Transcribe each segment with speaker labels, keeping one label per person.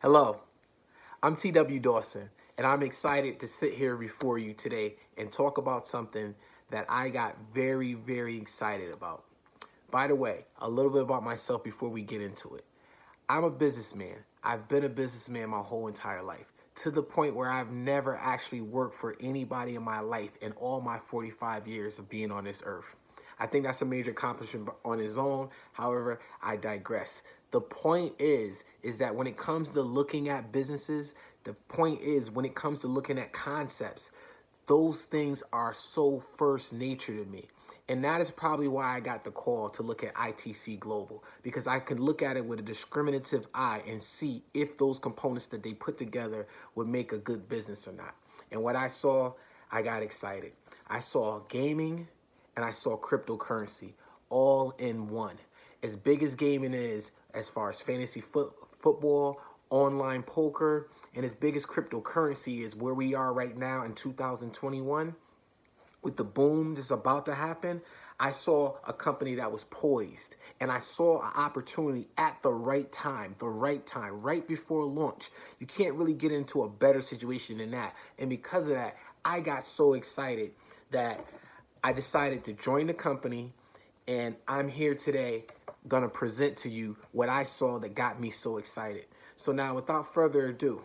Speaker 1: Hello, I'm TW Dawson, and I'm excited to sit here before you today and talk about something that I got very, very excited about. By the way, a little bit about myself before we get into it. I'm a businessman. I've been a businessman my whole entire life, to the point where I've never actually worked for anybody in my life in all my 45 years of being on this earth. I think that's a major accomplishment on its own. However, I digress. The point is that when it comes to looking at businesses, the point is when it comes to looking at concepts, those things are so first nature to me. And that is probably why I got the call to look at ITC Global, because I could look at it with a discriminative eye and see if those components that they put together would make a good business or not. And what I saw, I got excited. I saw gaming and I saw cryptocurrency all in one. As big as gaming is, as far as fantasy football, online poker, and as big as cryptocurrency is where we are right now in 2021, with the boom that's about to happen, I saw a company that was poised, and I saw an opportunity at the right time, right before launch. You can't really get into a better situation than that. And because of that, I got so excited that I decided to join the company, and I'm here today gonna present to you what I saw that got me so excited. So now, without further ado,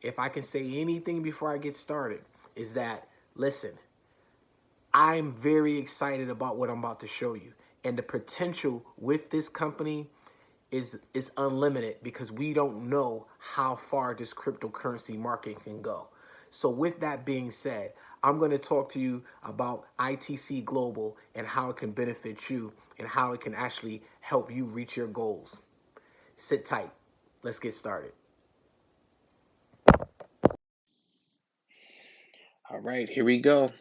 Speaker 1: if I can say anything before I get started, is that, listen, I'm very excited about what I'm about to show you. And the potential with this company is unlimited, because we don't know how far this cryptocurrency market can go. So with that being said, I'm going to talk to you about ITC Global and how it can benefit you and how it can actually help you reach your goals. Sit tight. Let's get started. All right, here we go.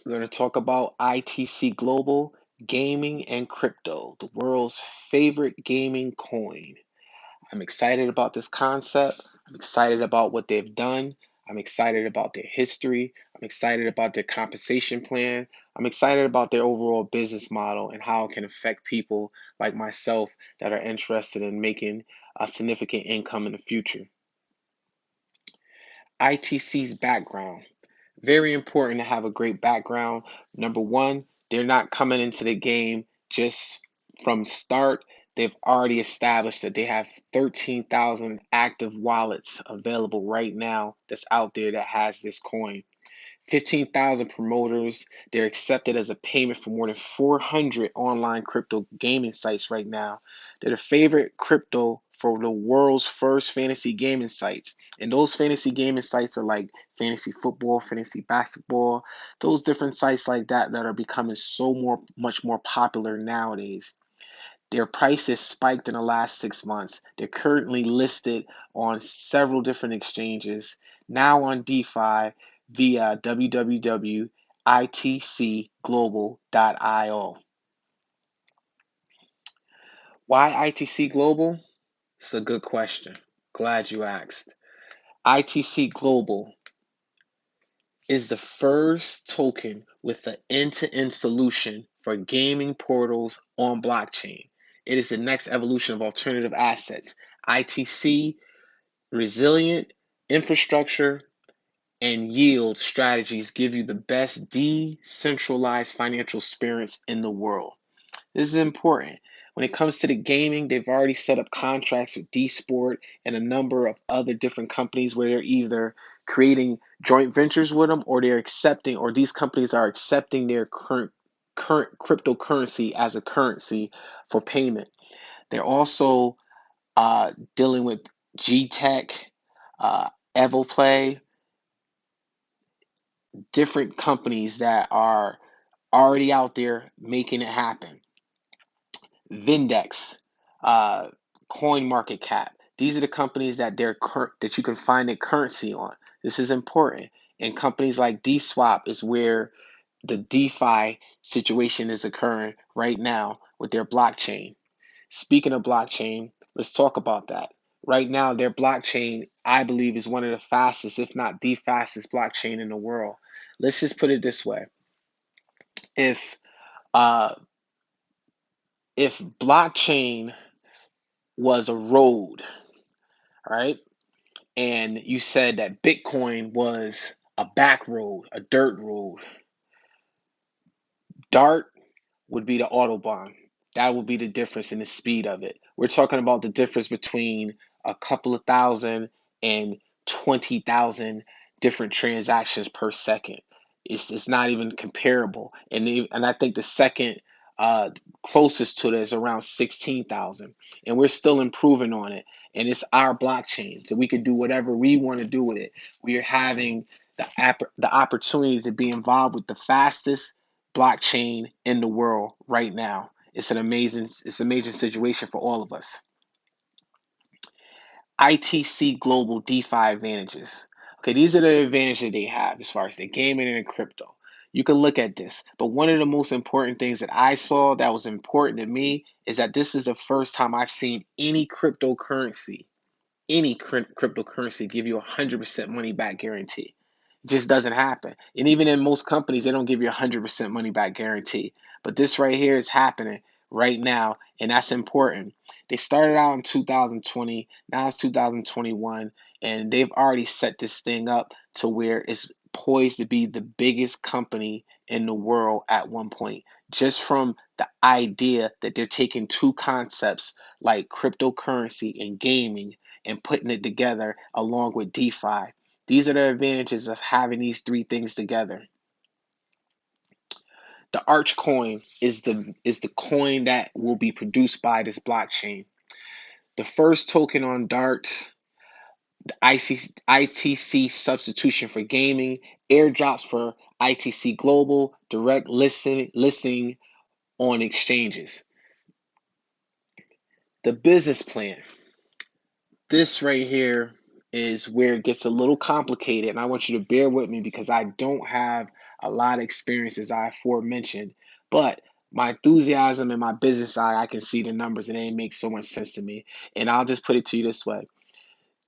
Speaker 1: We're going to talk about ITC Global, gaming and crypto, the world's favorite gaming coin. I'm excited about this concept. I'm excited about what they've done. I'm excited about their history. I'm excited about their compensation plan. I'm excited about their overall business model and how it can affect people like myself that are interested in making a significant income in the future. ITC's background. Very important to have a great background. Number one, they're not coming into the game just from start. They've already established that they have 13,000 active wallets available right now that's out there that has this coin. 15,000 promoters. They're accepted as a payment for more than 400 online crypto gaming sites right now. They're the favorite crypto for the world's first fantasy gaming sites. And those fantasy gaming sites are like fantasy football, fantasy basketball, those different sites like that are becoming much more popular nowadays. Their prices spiked in the last 6 months. They're currently listed on several different exchanges, now on DeFi via www.itcglobal.io. Why ITC Global? It's a good question. Glad you asked. ITC Global is the first token with an end-to-end solution for gaming portals on blockchain. It is the next evolution of alternative assets. ITC, resilient infrastructure, and yield strategies give you the best decentralized financial experience in the world. This is important. When it comes to the gaming, they've already set up contracts with DSport and a number of other different companies where they're either creating joint ventures with them, or they're accepting, or these companies are accepting their current cryptocurrency as a currency for payment. They're also dealing with GTech, Evoplay, different companies that are already out there making it happen. Vindex, uh, Coin Market Cap. These are the companies that you can find a currency on. This is important. And companies like DSwap is where the DeFi situation is occurring right now with their blockchain. Speaking of blockchain, let's talk about that. Right now, their blockchain, I believe, is one of the fastest, if not the fastest blockchain in the world. Let's just put it this way. If uh, if blockchain was a road all right? And you said that Bitcoin was a back road, a dirt road. Dart would be the Autobahn. That would be the difference in the speed of it. We're talking about the difference between a couple of thousand and 20,000 different transactions per second. It's not even comparable. And I think the second closest to it is around 16,000. And we're still improving on it. And it's our blockchain. So we can do whatever we want to do with it. We are having the opportunity to be involved with the fastest blockchain in the world right now. It's an amazing situation for all of us. ITC Global DeFi advantages. Okay, these are the advantages they have as far as the gaming and crypto. You can look at this, but one of the most important things that I saw that was important to me is that this is the first time I've seen any cryptocurrency give you 100% money back guarantee. It just doesn't happen. And even in most companies, they don't give you 100% money back guarantee. But this right here is happening right now, and that's important. They started out in 2020, now it's 2021, and they've already set this thing up to where it's poised to be the biggest company in the world at one point. Just from the idea that they're taking two concepts like cryptocurrency and gaming and putting it together along with DeFi. These are the advantages of having these three things together. The Arch coin is the coin that will be produced by this blockchain. The first token on Dart, the ITC substitution for gaming, airdrops for ITC Global, direct listing on exchanges. The business plan. This right here is where it gets a little complicated, and I want you to bear with me because I don't have a lot of experience as I aforementioned, but my enthusiasm and my business eye, I can see the numbers and they make so much sense to me. And I'll just put it to you this way.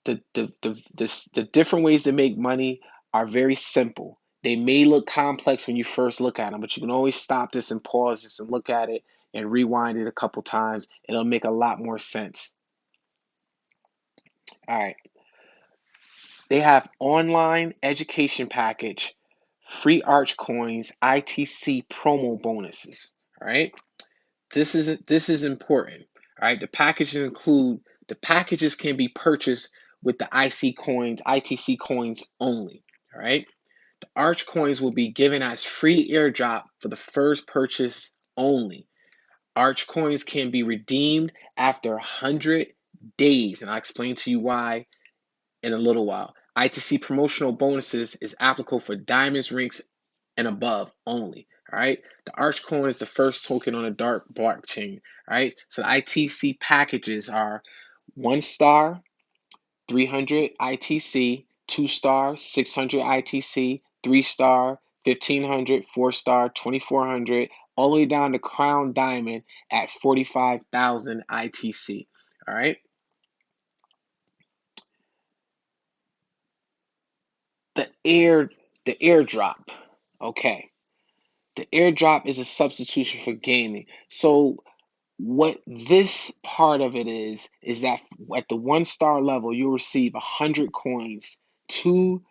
Speaker 1: The different ways to make money are very simple. They may look complex when you first look at them, but you can always stop this and pause this and look at it and rewind it a couple times. It'll make a lot more sense. All right. They have online education package, free Arch coins, ITC promo bonuses. All right. This is important. All right. The packages can be purchased with the ITC coins only. All right. The Arch coins will be given as free airdrop for the first purchase only. Arch coins can be redeemed after 100 days, and I'll explain to you why in a little while. ITC promotional bonuses is applicable for diamonds, ranks, and above only. All right. The Arch coin is the first token on a Dart blockchain. All right. So the ITC packages are 1 star, 300 ITC, 2 star, 600 ITC, 3 star, 1500, 4 star, 2400, all the way down to Crown Diamond at 45,000 ITC. All right. The air the airdrop. Okay. The airdrop is a substitution for gaming. So what this part of it is that at the 1 star level you'll receive 100 coins, 2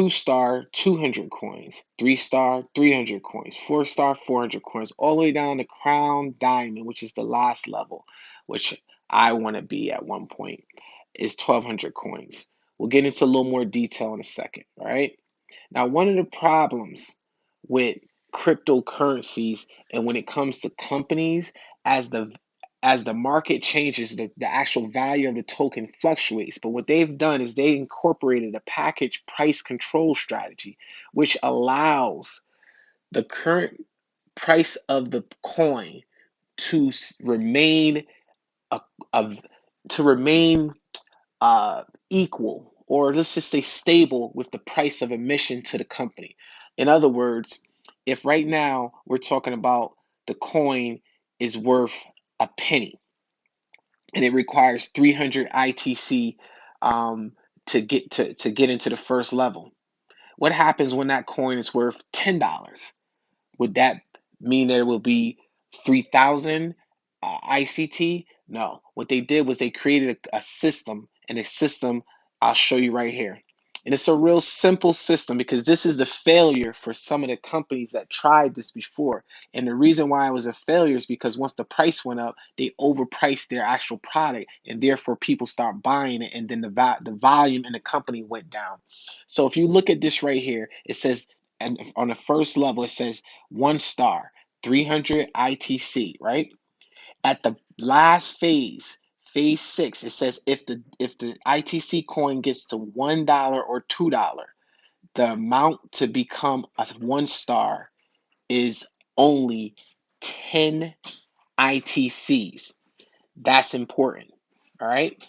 Speaker 1: star 200 coins, 3 star 300 coins, 4 star 400 coins, all the way down to Crown Diamond, which is the last level, which I want to be at one point, is 1,200 coins. We'll get into a little more detail in a second, all right? Now, one of the problems with cryptocurrencies and when it comes to companies, as the as the market changes, the actual value of the token fluctuates. But what they've done is they incorporated a package price control strategy, which allows the current price of the coin to remain a, a to remain equal, or let's just say stable with the price of admission to the company. In other words, if right now we're talking about the coin is worth a penny and it requires 300 ITC to get into the first level, what happens when that coin is worth $10? Would that mean that it will be 3,000 ICT? No. What they did was they created a system and the system I'll show you right here. And it's a real simple system because this is the failure for some of the companies that tried this before. And the reason why it was a failure is because once the price went up, they overpriced their actual product, and therefore people start buying it, and then the volume in the company went down. So if you look at this right here, it says, and on the first level, it says 1 star, 300 ITC, right? At the last phase, phase 6, it says if the ITC coin gets to $1 or $2, the amount to become a 1 star is only 10 ITCs. That's important. All right?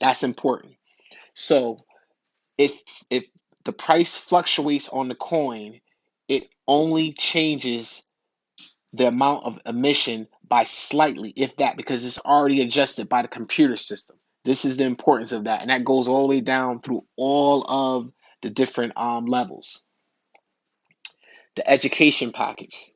Speaker 1: That's important. So if the price fluctuates on the coin, it only changes the amount of emission by slightly, if that, because it's already adjusted by the computer system. This is the importance of that, and that goes all the way down through all of the different levels. The education package.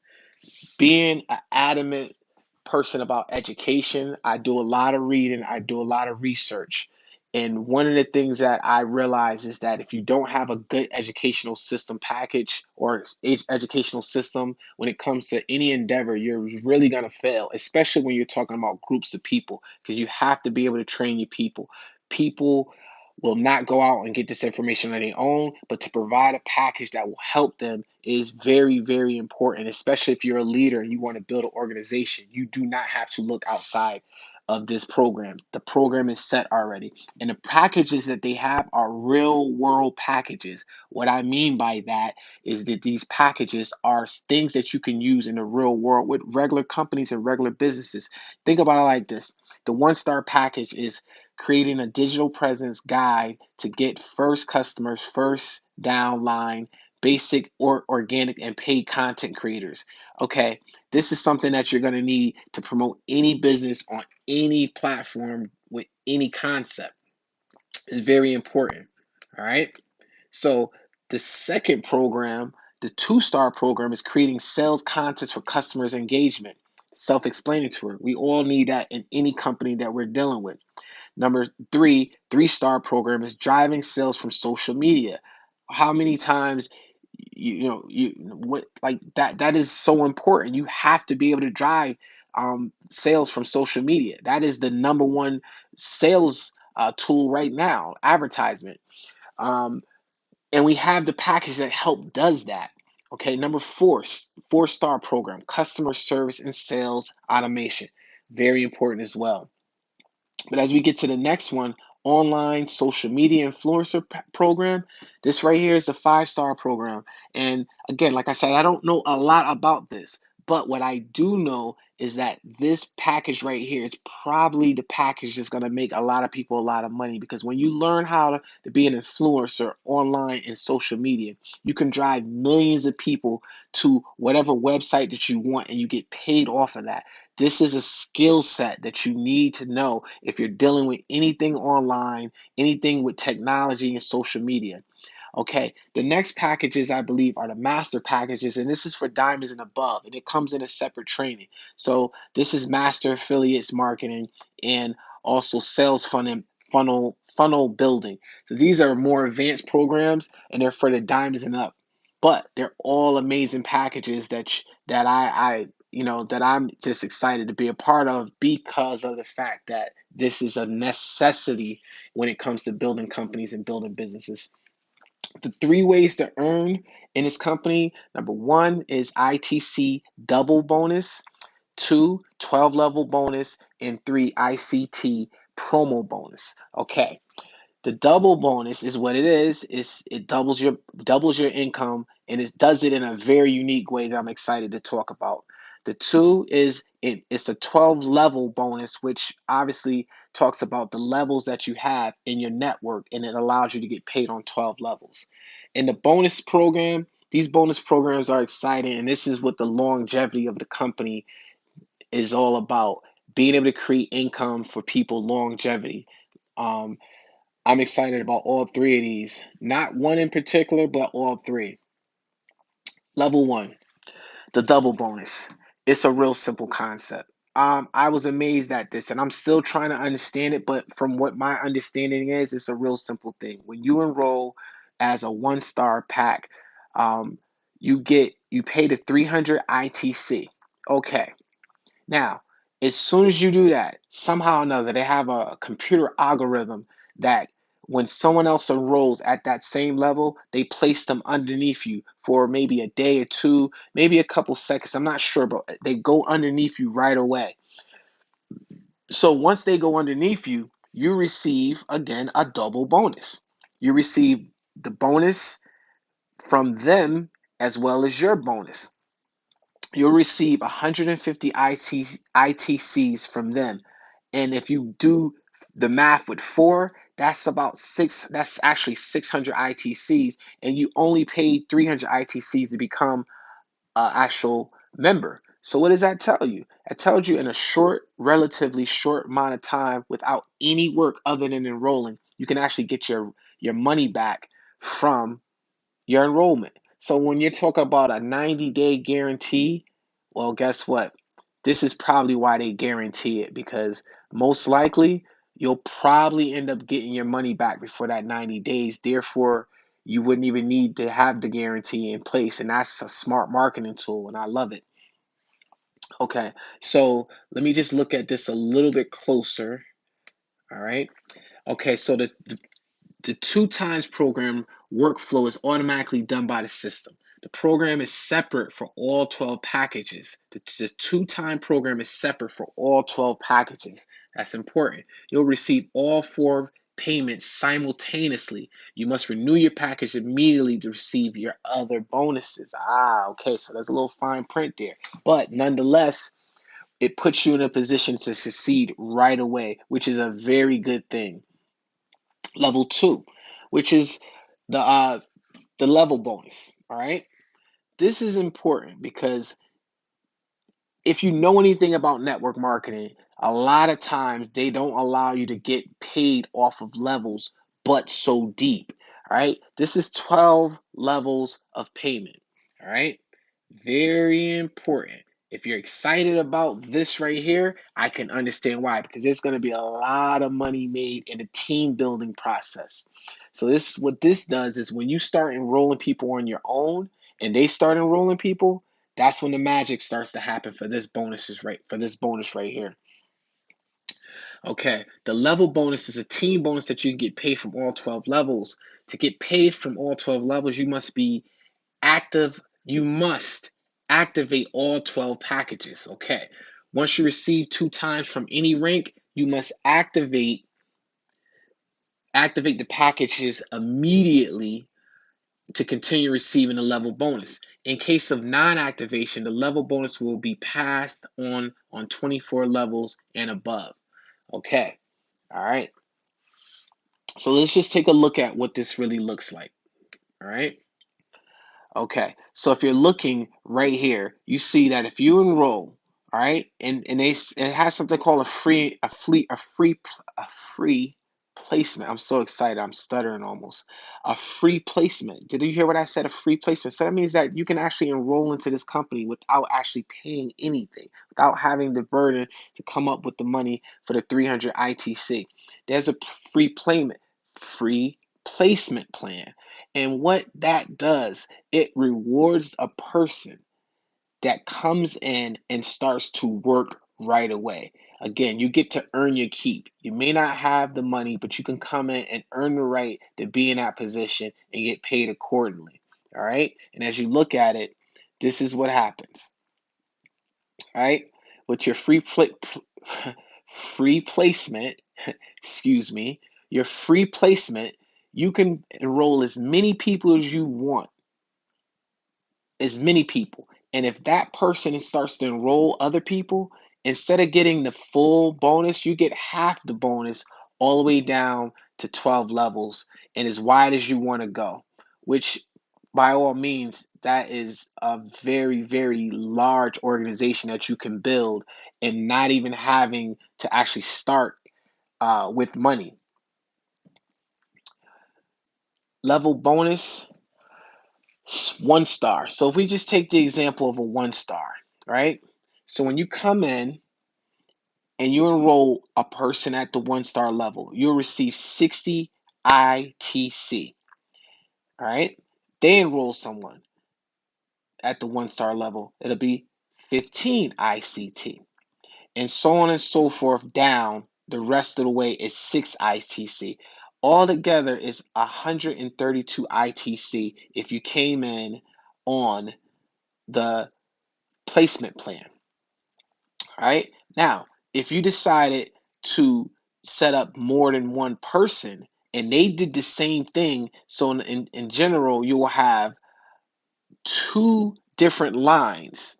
Speaker 1: Being an adamant person about education, I do a lot of reading, I do a lot of research. And one of the things that I realize is that if you don't have a good educational system package or educational system when it comes to any endeavor, you're really going to fail, especially when you're talking about groups of people, because you have to be able to train your people. People will not go out and get this information on their own, but to provide a package that will help them is very, very important, especially if you're a leader and you want to build an organization. You do not have to look outside of this program. The program is set already. And the packages that they have are real world packages. What I mean by that is that these packages are things that you can use in the real world with regular companies and regular businesses. Think about it like this. The 1 star package is creating a digital presence guide to get first customers, first downline, basic or organic and paid content creators. Okay, this is something that you're going to need to promote any business on any platform with any concept. It's very important. All right. So the second program, the 2 star program, is creating sales content for customers engagement. Self-explanatory. We all need that in any company that we're dealing with. Number 3 star program is driving sales from social media. How many times you what like that is so important. You have to be able to drive sales from social media. That is the number one sales tool right now, advertisement. Um, and we have the package that help does that. Okay, number 4 star program, customer service and sales automation. Very important as well. But as we get to the next one, online social media influencer program, this right here is the 5 star program. And again, like I said, I don't know a lot about this, but what I do know is that this package right here is probably the package that's going to make a lot of people a lot of money, because when you learn how to be an influencer online and social media, you can drive millions of people to whatever website that you want, and you get paid off of that. This is a skill set that you need to know if you're dealing with anything online, anything with technology and social media. Okay, the next packages I believe are the master packages, and this is for diamonds and above, and it comes in a separate training. So this is master affiliates marketing and also sales funnel building. So these are more advanced programs, and they're for the diamonds and up. But they're all amazing packages that that I'm just excited to be a part of because of the fact that this is a necessity when it comes to building companies and building businesses. The 3 ways to earn in this company: number 1 is ITC double bonus, 2, 12 level bonus, and 3, ICT promo bonus. Okay. The double bonus is what it is. It doubles your income, and it does it in a very unique way that I'm excited to talk about. The 2 is it's a 12 level bonus, which obviously talks about the levels that you have in your network, and it allows you to get paid on 12 levels. In the bonus program, these bonus programs are exciting, and this is what the longevity of the company is all about: being able to create income for people, longevity. Um, I'm excited about all 3 of these. Not one in particular, but all 3. Level 1, the double bonus. It's a real simple concept. I was amazed at this, and I'm still trying to understand it. But from what my understanding is, it's a real simple thing. When you enroll as a 1-star pack, um, you pay the 300 ITC. Okay. Now, as soon as you do that, somehow or another, they have a computer algorithm that when someone else enrolls at that same level, they place them underneath you for maybe a day or two, maybe a couple seconds. I'm not sure, but they go underneath you right away. So once they go underneath you, you receive again a double bonus. You receive the bonus from them as well as your bonus. You'll receive 150 ITCs from them. And if you do the math with four, that's about six, that's actually 600 ITCs. And you only paid 300 ITCs to become an actual member. So what does that tell you? It tells you in a short, relatively short amount of time without any work other than enrolling, you can actually get your money back from your enrollment. So when you talk about a 90-day guarantee, well, guess what? This is probably why they guarantee it because most likely you'll probably end up getting your money back before that 90 days. Therefore, you wouldn't even need to have the guarantee in place. And that's a smart marketing tool, and I love it. Okay, so let me just look at this a little bit closer. All right. Okay, so the 2 times program workflow is automatically done by the system. The program is separate for all 12 packages. The 2 time program is separate for all 12 packages. That's important. You'll receive all 4 payments simultaneously. You must renew your package immediately to receive your other bonuses. Okay, so there's a little fine print there. But nonetheless, it puts you in a position to succeed right away, which is a very good thing. Level 2, which is the uh the level bonus. All right, this is important because if you know anything about network marketing, a lot of times they don't allow you to get paid off of levels but so deep. All right, this is 12 levels of payment. All right, very important. If you're excited about this right here, I can understand why, because there's going to be a lot of money made in the team building process. So this what this does is when you start enrolling people on your own and they start enrolling people, that's when the magic starts to happen for this bonus right here. Okay, the level bonus is a team bonus that you can get paid from all 12 levels. To get paid from all 12 levels, you must activate all 12 packages. Okay. Once you receive 2 times from any rank, you must activate the packages immediately to continue receiving the level bonus. In case of non-activation, the level bonus will be passed on 24 levels and above. Okay. All right. So let's just take a look at what this really looks like. All right. Okay, so if you're looking right here, you see that if you enroll, all right, and it has something called a free placement. I'm so excited, I'm stuttering almost. A free placement. Did you hear what I said? A free placement. So that means that you can actually enroll into this company without actually paying anything, without having the burden to come up with the money for the 300 ITC. There's a free placement plan. And what that does, it rewards a person that comes in and starts to work right away. Again, you get to earn your keep. You may not have the money, but you can come in and earn the right to be in that position and get paid accordingly. All right. And as you look at it, this is what happens. All right. With your free placement, excuse me, your free placement, you can enroll as many people as you want, as many people. And if that person starts to enroll other people, instead of getting the full bonus, you get half the bonus all the way down to 12 levels and as wide as you want to go, which by all means, that is a very, very large organization that you can build and not even having to actually start with money. Level bonus, 1 star. So if we just take the example of a 1 star, right? So when you come in, and you enroll a person at the 1-star level, you'll receive 60 ITC. All right. They enroll someone at the 1-star level, it'll be 15 ICT. And so on and so forth down the rest of the way is 6 ITC. Altogether is 132 ITC if you came in on the placement plan. All right. Now, if you decided to set up more than one person and they did the same thing, so in general, you will have 2 different lines.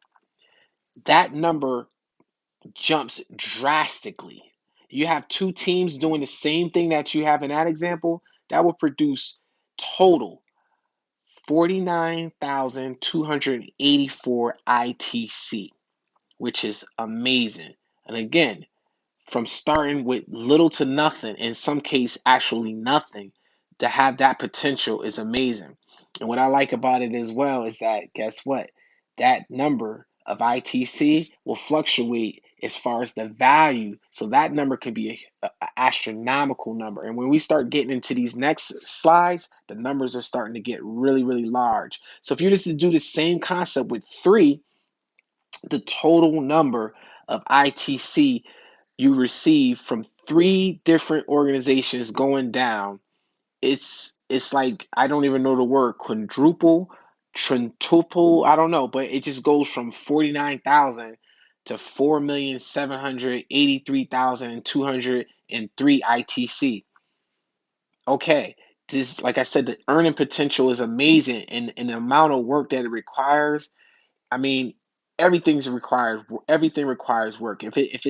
Speaker 1: That number jumps drastically. You have 2 teams doing the same thing that you have in that example, that will produce total 49,284 ITC, which is amazing. And again, from starting with little to nothing, in some case actually nothing, to have that potential is amazing. And what I like about it as well is that, guess what? That number of ITC will fluctuate as far as the value. So that number could be an astronomical number. And when we start getting into these next slides, the numbers are starting to get really, really large. So if you just do the same concept with 3, the total number of ITC you receive from 3 different organizations going down, it's like, I don't even know the word, quadruple, quintuple, I don't know, but it just goes from 49,000 to 4,783,203 ITC. Okay, this, like I said, the earning potential is amazing, and the amount of work that it requires. I mean, everything requires work. If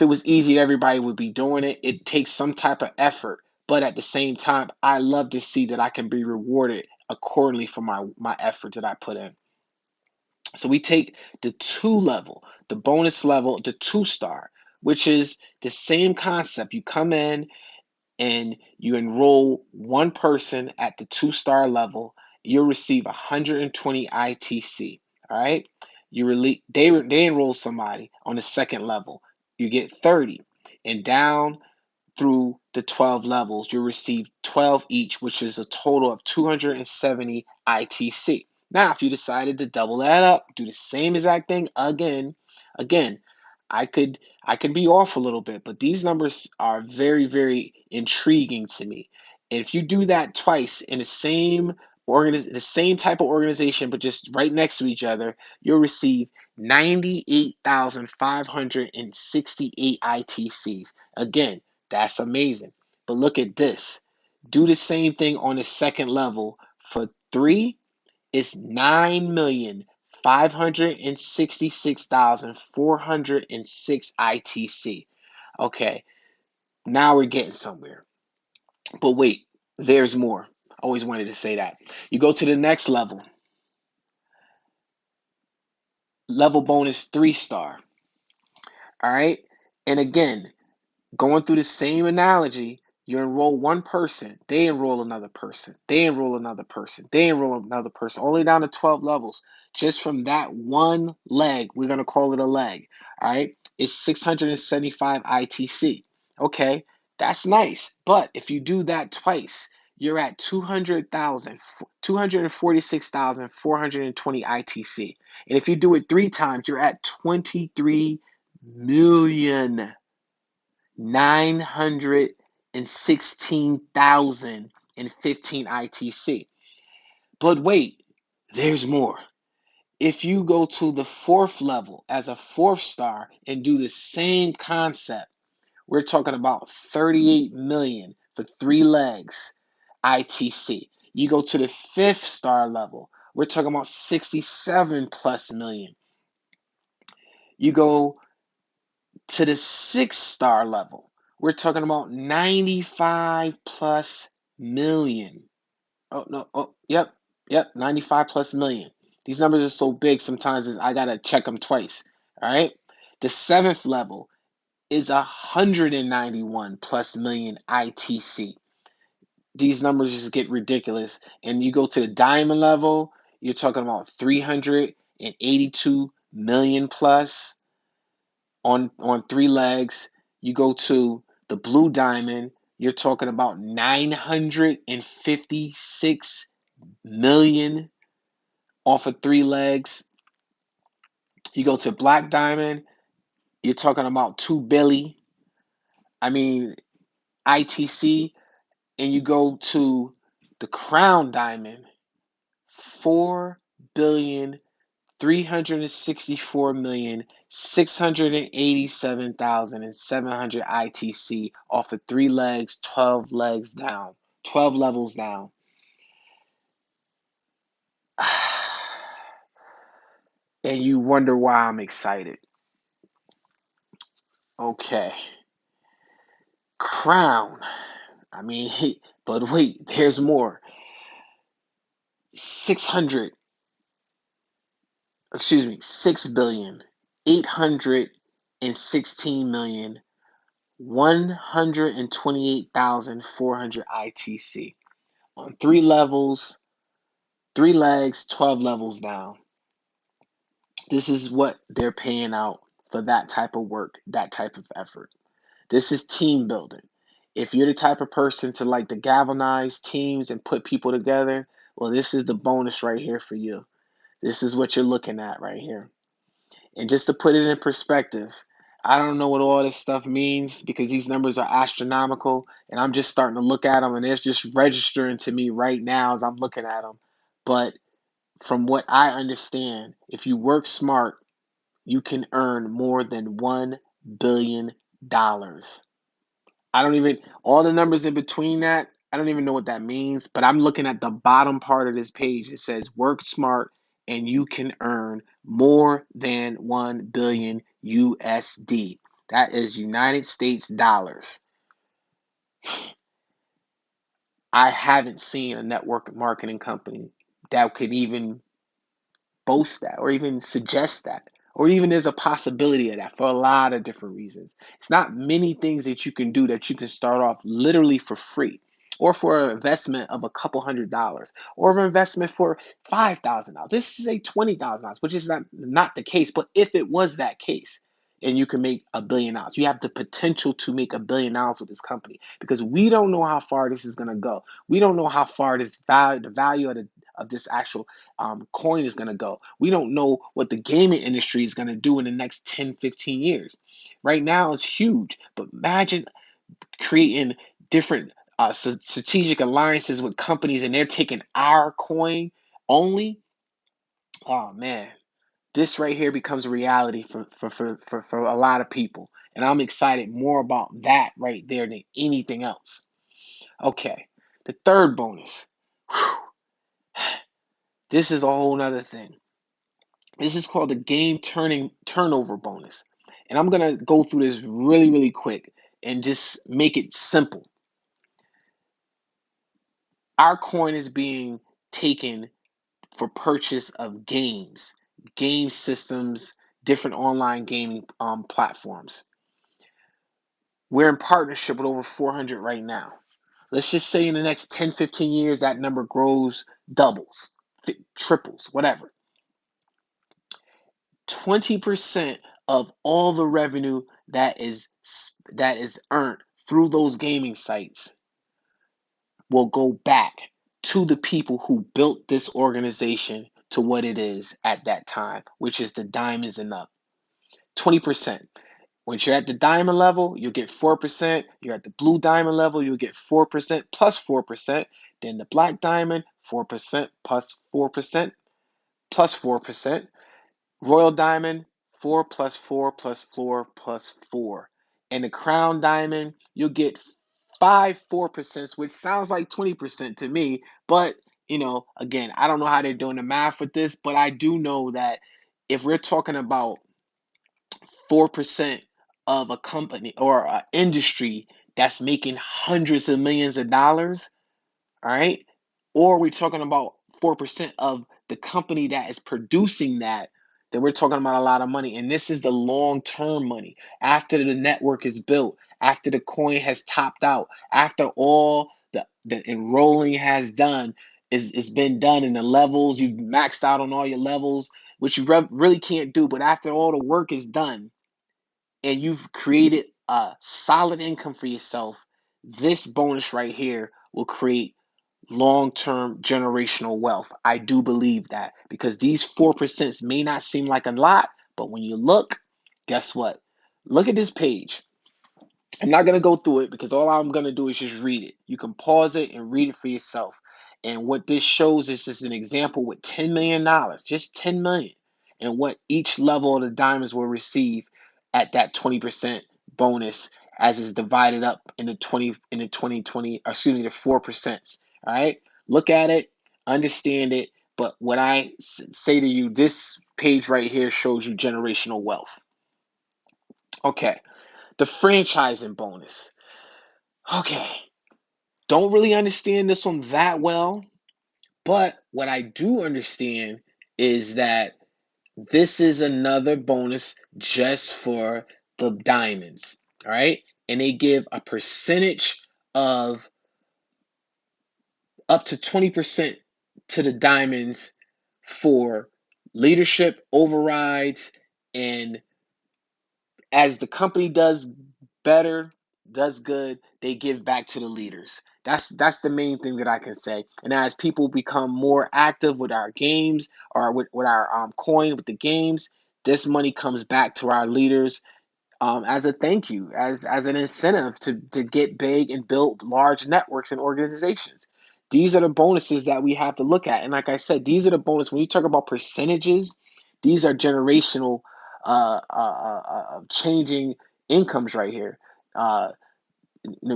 Speaker 1: it was easy, everybody would be doing it. It takes some type of effort, but at the same time, I love to see that I can be rewarded accordingly for my effort that I put in. So we take the 2 level, the bonus level, the 2-star, which is the same concept. You come in and you enroll one person at the 2-star level, you'll receive 120 ITC. All right. They enroll somebody on the 2nd level, you get 30, and down through the 12 levels, you'll receive 12 each, which is a total of 270 ITC. Now, if you decided to double that up, do the same exact thing again, I could be off a little bit, but these numbers are very, very intriguing to me. And if you do that twice in the same type of organization, but just right next to each other, you'll receive 98,568 ITCs. Again, that's amazing. But look at this. Do the same thing on the 2nd level. For 3, it's 9,566,406 ITC. Okay, now we're getting somewhere. But wait, there's more. I always wanted to say that. You go to the next level. Level bonus 3-star. All right. And again, going through the same analogy, you enroll one person, they enroll another person, they enroll another person, they enroll another person, all the way down to 12 levels. Just from that one leg, we're going to call it a leg, all right, it's 675 ITC. Okay, that's nice. But if you do that twice, you're at 246,420 ITC. And if you do it 3 times, you're at 23,916,015 ITC. But wait, there's more. If you go to the 4th level as a 4th star and do the same concept, we're talking about 38 million for 3 legs ITC. You go to the 5th star level, we're talking about 67 plus million. You go to the 6-star level, we're talking about 95 plus million. Oh, no. Oh, yep. 95 plus million. These numbers are so big sometimes I got to check them twice. All right. The 7th level is 191 plus million ITC. These numbers just get ridiculous. And you go to the diamond level, you're talking about 382 million plus. on three legs. You go to the blue diamond, you're talking about 956 million off of three legs. You go to black diamond, you're talking about 2 billion. I mean, ITC, and you go to the crown diamond, 4,364,687,700 ITC off of three legs, 12 legs down, 12 levels down. And you wonder why I'm excited. Okay. Crown. I mean, but wait, there's more. 600, excuse me, 6,816,128,400 ITC on three levels, three legs, 12 levels down. This is what they're paying out for that type of work, that type of effort. This is team building. If you're the type of person to like to galvanize teams and put people together, well, this is the bonus right here for you. This is what you're looking at right here. And just to put it in perspective, I don't know what all this stuff means because these numbers are astronomical, and I'm just starting to look at them, and they're just registering to me right now as I'm looking at them. But from what I understand, if you work smart, you can earn more than $1 billion. I don't even, all the numbers in between that, I don't even know what that means, but I'm looking at the bottom part of this page. It says work smart and you can earn more than 1 billion USD. That is United States dollars. I haven't seen a network marketing company that could even boast that or even suggest that or even there's a possibility of that for a lot of different reasons. It's not many things that you can do that you can start off literally for free or for an investment of a couple $100 or an investment for $5,000. This is a $20,000, which is not the case. But if it was that case, and you can make $1 billion. You have the potential to make $1 billion with this company because we don't know how far this is going to go. We don't know how far the value of this actual coin is going to go. We don't know what the gaming industry is going to do in the next 10, 15 years. Right now it's huge, but imagine creating different strategic alliances with companies and they're taking our coin only. Oh man, this right here becomes a reality for a lot of people. And I'm excited more about that right there than anything else. Okay, the third bonus. Whew, this is a whole nother thing. This is called the game turning turnover bonus. And I'm going to go through this really, really quick and just make it simple. Our coin is being taken for purchase of games, game systems, different online gaming platforms. We're in partnership with over 400 right now. Let's just say in the next 10, 15 years, that number grows, doubles, triples, whatever. 20% of all the revenue that is earned through those gaming sites will go back to the people who built this organization to what it is at that time, which is the diamonds and up. 20%. Once you're at the diamond level, you'll get 4%. You're at the blue diamond level, you'll get 4% plus 4%. Then the black diamond, 4% plus 4% plus 4%. Royal diamond, 4 plus 4 plus 4 plus 4. And the crown diamond, you'll get 4%, which sounds like 20% to me. But, again, I don't know how they're doing the math with this, but I do know that if we're talking about 4% of a company or an industry that's making hundreds of millions of dollars, all right, or we're talking about 4% of the company that is producing that, then we're talking about a lot of money. And this is the long-term money. After the network is built, after the coin has topped out, after all the enrolling has done, is been done in the levels, you've maxed out on all your levels, which you really can't do. But after all the work is done, and you've created a solid income for yourself, this bonus right here will create long-term generational wealth. I do believe that because these 4% may not seem like a lot, but when you look, guess what? Look at this page. I'm not going to go through it because all I'm going to do is just read it. You can pause it and read it for yourself. And what this shows is just an example with $10 million, just 10 million, and what each level of the diamonds will receive at that 20% bonus as it's divided up into 2020, excuse me, the 4%. All right. Look at it, understand it. But what I say to you, this page right here shows you generational wealth. Okay. The franchising bonus. Okay, don't really understand this one that well, but what I do understand is that this is another bonus just for the diamonds, all right? And they give a percentage of up to 20% to the diamonds for leadership overrides, and as the company does better, does good, they give back to the leaders. That's the main thing that I can say. And as people become more active with our games or with our coin with the games, this money comes back to our leaders as a thank you, as an incentive to get big and build large networks and organizations. These are the bonuses that we have to look at. And like I said, these are the bonus. When you talk about percentages, these are generational changing incomes right here. Uh,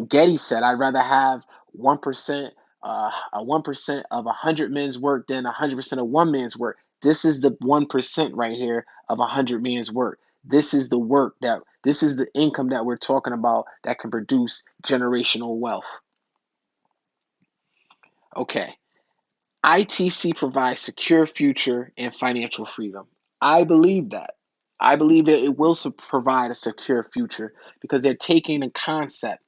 Speaker 1: Getty said, "I'd rather have 1%, a 1% of 100 men's work than 100% of one man's work." This is the 1% right here of 100 men's work. This is the work that this is the income that we're talking about that can produce generational wealth. Okay, ITC provides secure future and financial freedom. I believe that. I believe that it will provide a secure future because they're taking a concept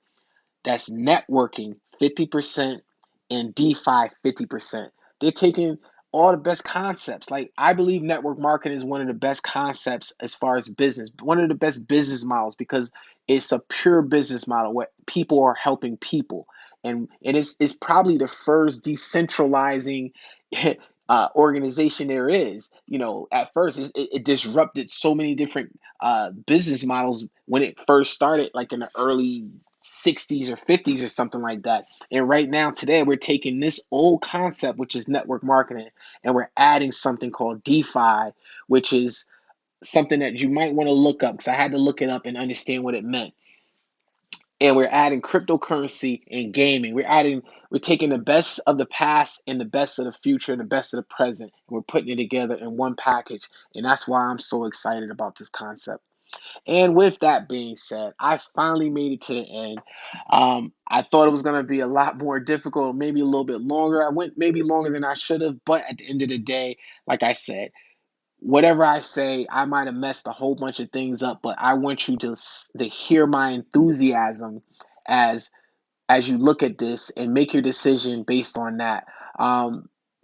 Speaker 1: that's networking 50% and DeFi 50%. They're taking all the best concepts. Like, I believe network marketing is one of the best concepts as far as business, one of the best business models because it's a pure business model where people are helping people. And it's probably the first decentralizing organization there is. At first it disrupted so many different business models when it first started, like in the early 60s or 50s or something like that. And right now, today, we're taking this old concept, which is network marketing, and we're adding something called DeFi, which is something that you might want to look up because I had to look it up and understand what it meant. And we're adding cryptocurrency and gaming. We're taking the best of the past and the best of the future and the best of the present, and we're putting it together in one package. And that's why I'm so excited about this concept. And with that being said, I finally made it to the end. I thought it was going to be a lot more difficult, maybe a little bit longer. I went maybe longer than I should have, but at the end of the day, like I said, whatever I say, I might have messed a whole bunch of things up, but I want you to hear my enthusiasm as as you look at this and make your decision based on that.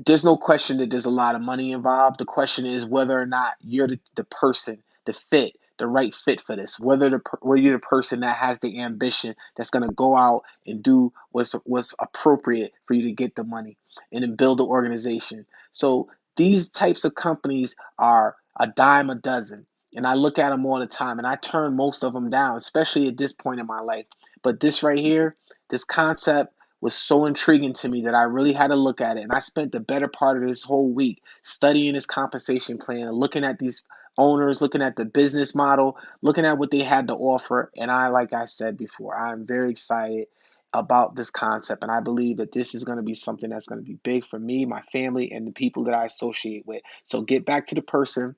Speaker 1: There's no question that there's a lot of money involved. The question is whether or not you're the person, the right fit for this. Whether you're the person that has the ambition that's going to go out and do what's appropriate for you to get the money and then build the organization. So these types of companies are a dime a dozen. And I look at them all the time and I turn most of them down, especially at this point in my life. But this right here, this concept was so intriguing to me that I really had to look at it. And I spent the better part of this whole week studying this compensation plan, looking at these owners, looking at the business model, looking at what they had to offer. And like I said before, I'm very excited about this concept. And I believe that this is going to be something that's going to be big for me, my family, and the people that I associate with. So get back to the person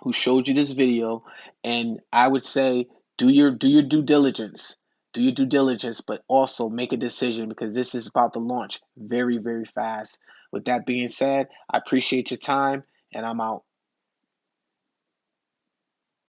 Speaker 1: who showed you this video, and I would say do your due diligence. Do your due diligence, but also make a decision because this is about to launch very, very fast. With that being said, I appreciate your time and I'm out.